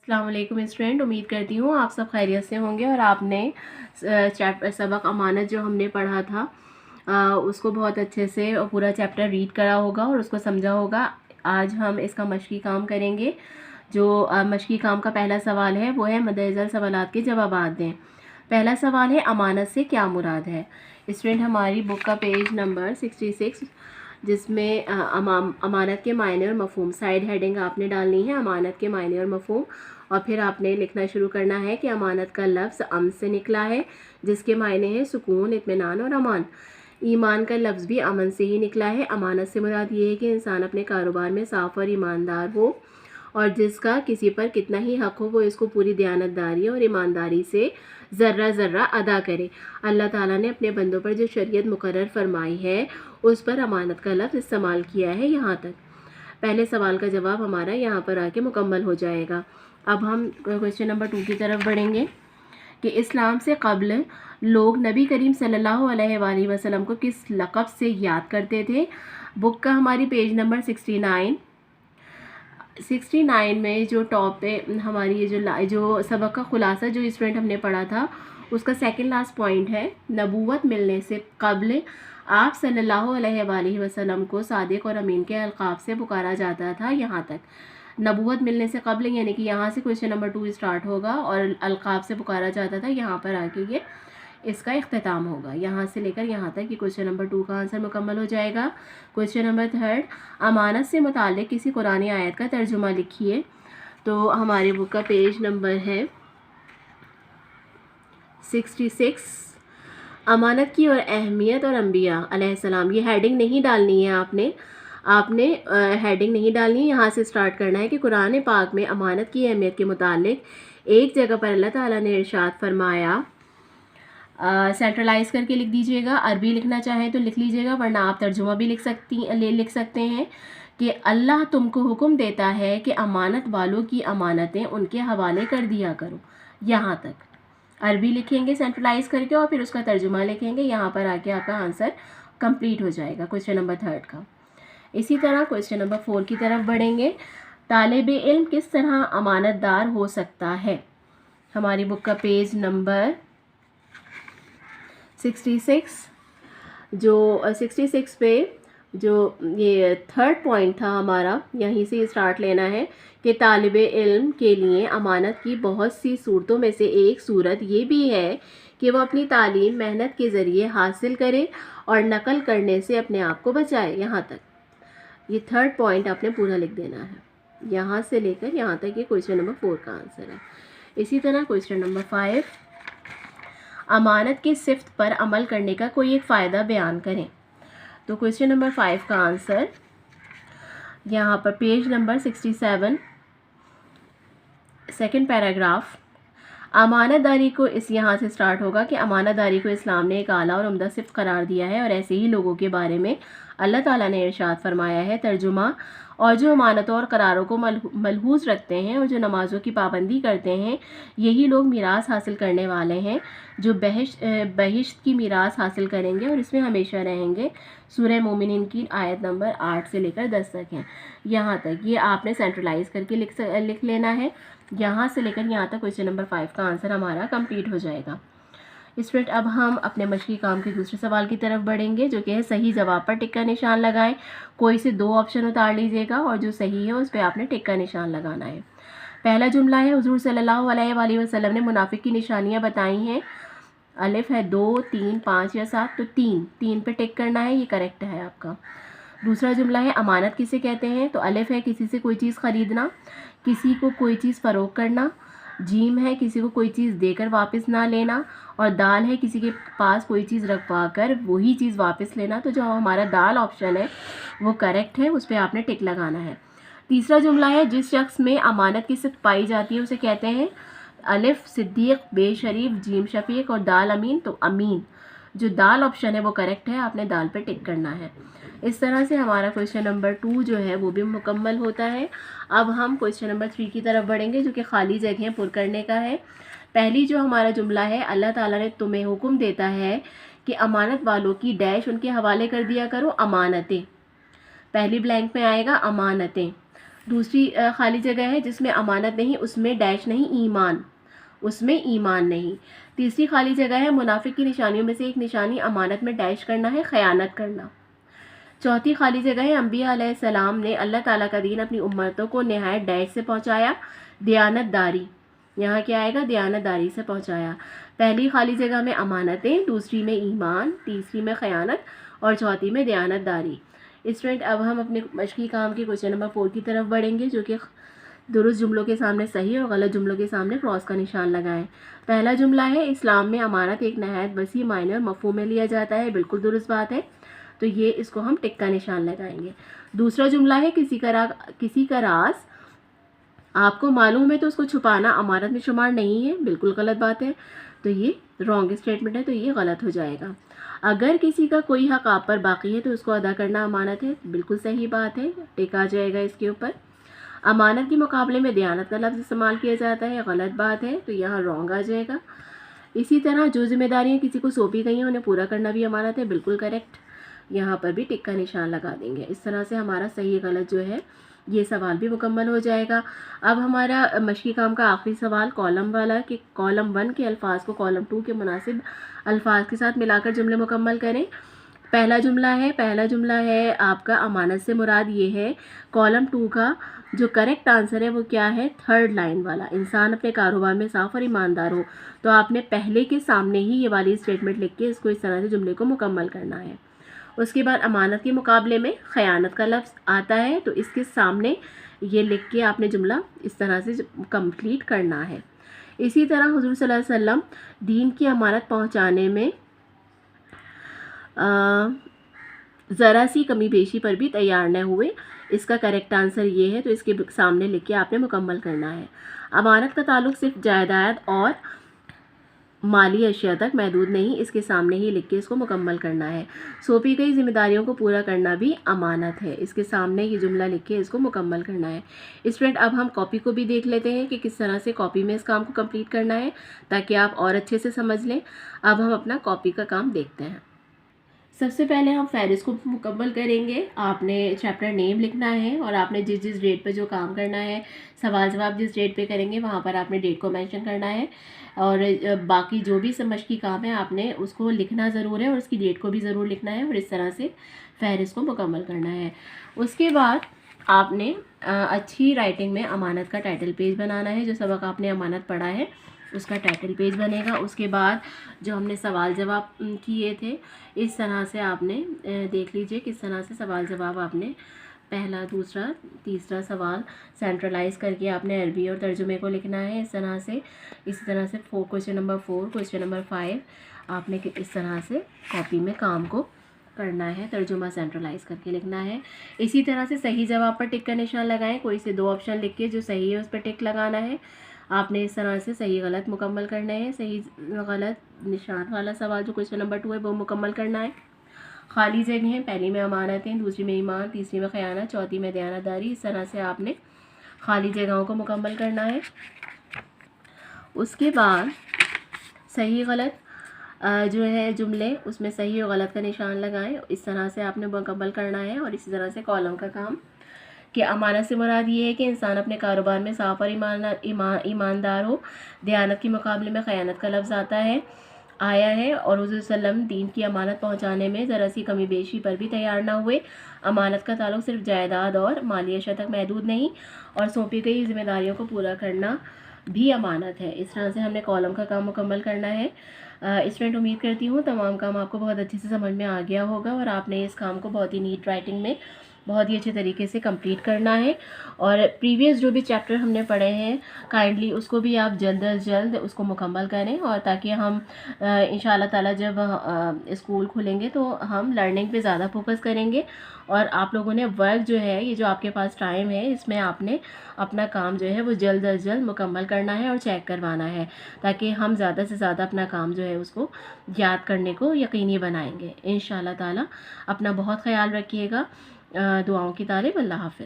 अस्सलाम वालेकुम स्टूडेंट, उम्मीद करती हूँ आप सब खैरियत से होंगे और आपने सबक अमानत जो हमने पढ़ा था उसको बहुत अच्छे से पूरा चैप्टर रीड करा होगा और उसको समझा होगा। आज हम इसका मशक़ी काम करेंगे। जो मशक़ी काम का पहला सवाल है वो है मदइज़ल सवालात के जवाबात दें। पहला सवाल है अमानत से क्या मुराद है। स्टूडेंट हमारी बुक का पेज नंबर 66 जिसमें अमानत के मायने और मफ़हूम साइड हेडिंग आपने डालनी है, अमानत के मायने और मफ़हूम। और फिर आपने लिखना शुरू करना है कि अमानत का लफ्ज़ अमन से निकला है जिसके मायने हैं सुकून, इत्मीनान और अमान। ईमान का लफ्ज़ भी अमन से ही निकला है। अमानत से मुराद ये है कि इंसान अपने कारोबार में साफ़ और ईमानदार हो और जिसका किसी पर कितना ही हक़ हो वो इसको पूरी दयानतदारी और ईमानदारी से ज़र्रा ज़र्रा अदा करे। अल्लाह ताला ने अपने बंदों पर जो शरीयत मुकर्रर फरमाई है उस पर अमानत का लफ्ज़ इस्तेमाल किया है। यहाँ तक पहले सवाल का जवाब हमारा यहाँ पर आके मुकम्मल हो जाएगा। अब हम क्वेश्चन नंबर 2 की तरफ बढ़ेंगे कि इस्लाम से क़ब्ल लोग नबी करीम सल्लल्लाहु अलैहि वसल्लम को किस लक़ब से याद करते थे। बुक का हमारी पेज नंबर 69 में जो टॉप पे हमारी ये जो सबक का खुलासा जो स्टूडेंट हमने पढ़ा था उसका सेकंड लास्ट पॉइंट है, नबूवत मिलने से क़ब्ल आप सल्लल्लाहु अलैहि वसल्लम को सादिक और अमीन के अलक़ाब से पुकारा जाता था। यहाँ तक नबूवत मिलने से क़ब्ल यानी कि यहाँ से क्वेश्चन नंबर 2 स्टार्ट होगा और अलक़ाब से पुकारा जाता था। यहाँ पर आके ये इसका इख्तिताम होगा। यहाँ से लेकर यहाँ तक कि क्वेश्चन नंबर 2 का आंसर मुकम्मल हो जाएगा। क्वेश्चन नंबर 3, अमानत से मुताल्लिक़ किसी कुरानी आयत का तर्जुमा लिखिए। तो हमारी बुक का पेज नंबर है 66, अमानत की और अहमियत और अम्बिया अलैहिस्सलाम। ये हेडिंग नहीं डालनी है, आपने हेडिंग नहीं डालनी है। यहाँ से स्टार्ट करना है कि कुरान पाक में अमानत की अहमियत के मुतालिक एक जगह पर अल्लाह ताला ने इरशाद फरमाया। सेंट्रलाइज़ करके लिख दीजिएगा, अरबी लिखना चाहें तो लिख लीजिएगा वरना आप तर्जुमा भी लिख सकते हैं कि अल्लाह तुमको हुक्म देता है कि अमानत वालों की अमानतें उनके हवाले कर दिया करो। यहाँ तक अरबी लिखेंगे सेंट्रलाइज़ करके और फिर उसका तर्जुमा लिखेंगे। यहाँ पर आके आपका आंसर कंप्लीट हो जाएगा क्वेश्चन नंबर 3 का। इसी तरह क्वेश्चन नंबर 4 की तरफ बढ़ेंगे। तालिब इल्म किस तरह अमानतदार हो सकता है। हमारी बुक का पेज नंबर 66 पे जो ये थर्ड पॉइंट था हमारा, यहीं से स्टार्ट लेना है कि तालिब इल्म के लिए अमानत की बहुत सी सूरतों में से एक सूरत ये भी है कि वह अपनी तालीम मेहनत के ज़रिए हासिल करे और नकल करने से अपने आप को बचाए। यहाँ तक ये थर्ड पॉइंट आपने पूरा लिख देना है। यहाँ से लेकर यहाँ तक ये क्वेश्चन नंबर 4 का आंसर है। इसी तरह क्वेश्चन नंबर 5, अमानत के सिफ्त पर अमल करने का कोई एक फ़ायदा बयान करें। तो क्वेश्चन नंबर 5 का आंसर यहाँ पर पेज नंबर 67 सेकंड पैराग्राफ, अमानतदारी को इस यहाँ से स्टार्ट होगा कि अमानतदारी को इस्लाम ने एक आला और उम्दा सिफ़त करार दिया है और ऐसे ही लोगों के बारे में अल्लाह ताला ने इरशाद फरमाया है। तर्जुमा, और जो अमानतों और करारों को मलहूज़ रखते हैं और जो नमाज़ों की पाबंदी करते हैं यही लोग मीरास हासिल करने वाले हैं जो बहिश्त की मीरास हासिल करेंगे और इसमें हमेशा रहेंगे। सूरह मोमिनीन की आयत नंबर 8 से लेकर 10 तक है। यहाँ तक ये आपने सेंट्रलाइज़ करके लिख लेना है। यहाँ से लेकर यहाँ तक क्वेश्चन नंबर 5 का आंसर हमारा कंप्लीट हो जाएगा। स्टूडेंट अब हम अपने मशक़ी काम के दूसरे सवाल की तरफ बढ़ेंगे जो कि है सही जवाब पर टिक का निशान लगाएं। कोई से 2 ऑप्शन उतार लीजिएगा और जो सही है उस पर आपने टिक का निशान लगाना है। पहला जुमला है हुज़ूर सल्लल्लाहु अलैहि वसल्लम ने मुनाफिक की निशानियाँ बताई हैं। अलिफ है 2, 3, 5 या 7, तो 3 पे टिक करना है, ये करेक्ट है आपका। दूसरा जुमला है अमानत किसे कहते हैं। तो अलिफ है किसी से कोई चीज़ ख़रीदना, किसी को कोई चीज़ फ़रोख्त करना। जीम है किसी को कोई चीज़ देकर वापस ना लेना और दाल है किसी के पास कोई चीज़ रखवा कर वही चीज़ वापस लेना। तो जो हमारा दाल ऑप्शन है वो करेक्ट है, उस पर आपने टिक लगाना है। तीसरा जुमला है जिस शख्स में अमानत की सिफ़त पाई जाती है उसे कहते हैं। अलिफ सिद्दीक़, बे शरीफ, जीम शफीक और दाल अमीन। तो अमीन जो दाल ऑप्शन है वो करेक्ट है, आपने दाल पे टिक करना है। इस तरह से हमारा क्वेश्चन नंबर 2 जो है वो भी मुकम्मल होता है। अब हम क्वेश्चन नंबर 3 की तरफ बढ़ेंगे जो कि खाली जगह पुर करने का है। पहली जो हमारा जुमला है, अल्लाह ताला ने तुम्हें हुक्म देता है कि अमानत वालों की डैश उनके हवाले कर दिया करो, अमानतें। पहली ब्लैंक में आएगा अमानतें। दूसरी खाली जगह है जिसमें अमानत नहीं, उसमें डैश नहीं, ईमान, उसमें ईमान नहीं। तीसरी खाली जगह है मुनाफिक की निशानियों में से एक निशानी अमानत में डैश करना है, ख़यानत करना। चौथी खाली जगह है अम्बिया अलैहिस्सलाम ने अल्लाह ताला का दीन अपनी उम्मतों को नहायत डैश से पहुँचाया, दयानतदारी, यहाँ क्या आएगा, दयानतदारी से पहुँचाया। पहली खाली जगह में अमानतें, दूसरी में ईमान, तीसरी में ख़यानत और चौथी में दयानतदारी। स्टूडेंट अब हम अपने मशक़ी काम के क्वेश्चन नंबर 4 की तरफ बढ़ेंगे, जो कि दुरुस्त जुमलों के सामने सही और गलत जुमलों के सामने क्रॉस का निशान लगाएं। पहला जुमला है इस्लाम में अमानत एक नहायत वसी मायने और मफ़हूम में लिया जाता है, बिल्कुल दुरुस्त बात है, तो ये इसको हम टिक का निशान लगाएंगे। दूसरा जुमला है किसी का राज आपको मालूम है तो उसको छुपाना अमानत में शुमार नहीं है, बिल्कुल गलत बात है, तो ये रॉन्ग स्टेटमेंट है, तो ये गलत हो जाएगा। अगर किसी का कोई हक आप पर बाकी है तो उसको अदा करना अमानत है, बिल्कुल सही बात है, टिक आ जाएगा इसके ऊपर। अमानत के मुकाबले में दयानत का लफ्ज़ इस्तेमाल किया जाता है, गलत बात है, तो यहाँ रॉन्ग आ जाएगा। इसी तरह जो जिम्मेदारियाँ किसी को सौंपी गई हैं उन्हें पूरा करना भी अमानत है, बिल्कुल करेक्ट, यहाँ पर भी टिक का निशान लगा देंगे। इस तरह से हमारा सही गलत जो है ये सवाल भी मुकम्मल हो जाएगा। अब हमारा मशक़ी काम का आखिरी सवाल कॉलम वाला कि कॉलम 1 के अल्फाज को कॉलम 2 के मुनासिब अल्फाज के साथ मिलाकर जुमले मुकम्मल करें। पहला जुमला है आपका अमानत से मुराद ये है। कॉलम 2 का जो करेक्ट आंसर है वो क्या है, थर्ड लाइन वाला, इंसान अपने कारोबार में साफ और ईमानदार हो। तो आपने पहले के सामने ही ये वाली स्टेटमेंट लिख के इसको इस तरह से जुमले को मुकम्मल करना है। उसके बाद अमानत के मुकाबले में ख़यानत का लफ्ज़ आता है, तो इसके सामने ये लिख के आपने जुमला इस तरह से कंप्लीट करना है। इसी तरह हुज़ूर सल्लल्लाहु अलैहि वसल्लम दीन की अमानत पहुँचाने में ज़रा सी कमी पेशी पर भी तैयार न हुए, इसका करेक्ट आंसर ये है, तो इसके सामने लिख के आपने मुकम्मल करना है। अमानत का ताल्लुक सिर्फ जायदाद और माली अशिया तक महदूद नहीं, इसके सामने ही लिख के इसको मुकम्मल करना है। सौंपी गई जिम्मेदारियों को पूरा करना भी अमानत है, इसके सामने ये जुमला लिख के इसको मुकम्मल करना है। स्टूडेंट अब हम कॉपी को भी देख लेते हैं कि किस तरह से कॉपी में इस काम को कंप्लीट करना है, ताकि आप और अच्छे से समझ लें। अब हम अपना कॉपी का काम देखते हैं। सबसे पहले हम फहरिस्त को मुकम्मल करेंगे। आपने चैप्टर नेम लिखना है और आपने जिस जिस डेट पर जो काम करना है, सवाल जवाब जिस डेट पे करेंगे वहाँ पर आपने डेट को मेंशन करना है, और बाकी जो भी मशक़ी काम है आपने उसको लिखना ज़रूर है और उसकी डेट को भी ज़रूर लिखना है, और इस तरह से फहरिस्त को मुकम्मल करना है। उसके बाद आपने अच्छी राइटिंग में अमानत का टाइटल पेज बनाना है। जो सबक आपने अमानत पढ़ा है उसका टाइटल पेज बनेगा। उसके बाद जो हमने सवाल जवाब किए थे, इस तरह से आपने देख लीजिए किस तरह से सवाल जवाब आपने पहला, दूसरा, तीसरा सवाल सेंट्रलाइज करके आपने अरबी और तर्जुमे को लिखना है इस तरह से। इसी तरह से क्वेश्चन नंबर 4, क्वेश्चन नंबर 5 आपने इस तरह से कॉपी में काम को करना है, तर्जुमा सेंट्रलाइज करके लिखना है। इसी तरह से सही जवाब पर टिक का निशान लगाएं। कोई से 2 ऑप्शन लिख के जो सही है उस पर टिक लगाना है। आपने इस तरह से सही गलत मुकम्मल करना है। सही गलत निशान वाला सवाल जो क्वेश्चन नंबर 2 है वो मुकम्मल करना है। खाली जगह पहली में अमानतें, दूसरी में ईमान, तीसरी में ख़यानत, चौथी में दयानतदारी, इस तरह से आपने खाली जगहों को मुकम्मल करना है। उसके बाद सही गलत जो है जुमले उसमें सही और गलत का निशान लगाएं, इस तरह से आपने मुकम्मल करना है। और इसी तरह से कॉलम का काम कि अमानत से मुराद ये है कि इंसान अपने कारोबार में साफ और ईमानदार हो। दयानत के मुकाबले में ख़यानत का लफ्ज़ आया है, और हुज़ूर सल्लम दीन की अमानत पहुँचाने में ज़रा सी कमी बेशी पर भी तैयार ना हुए। अमानत का ताल्लुक सिर्फ जायदाद और माली अशिया तक महदूद नहीं, और सौंपी गई जिम्मेदारियों को पूरा करना भी अमानत है। इस तरह से हमने कॉलम का काम मुकम्मल करना है। स्टूडेंट उम्मीद करती हूँ तमाम काम आपको बहुत अच्छे से समझ में आ गया होगा, और आपने इस काम को बहुत ही नीट राइटिंग में बहुत ही अच्छे तरीके से कंप्लीट करना है। और प्रीवियस जो भी चैप्टर हमने पढ़े हैं काइंडली उसको भी आप जल्द अज जल्द उसको मुकम्मल करें, और ताकि हम इंशाल्लाह ताला जब स्कूल खुलेंगे तो हम लर्निंग पे ज़्यादा फोकस करेंगे। और आप लोगों ने वर्क जो है, ये जो आपके पास टाइम है, इसमें आपने अपना काम जो है वो जल्द अज जल्द मुकम्मल करना है और चेक करवाना है, ताकि हम ज़्यादा से ज़्यादा अपना काम जो है उसको याद करने को यकीनी बनाएंगे इंशाल्लाह ताला। अपना बहुत ख्याल रखिएगा। दुआओं की तालिब। अल्लाह हाफ़िज़।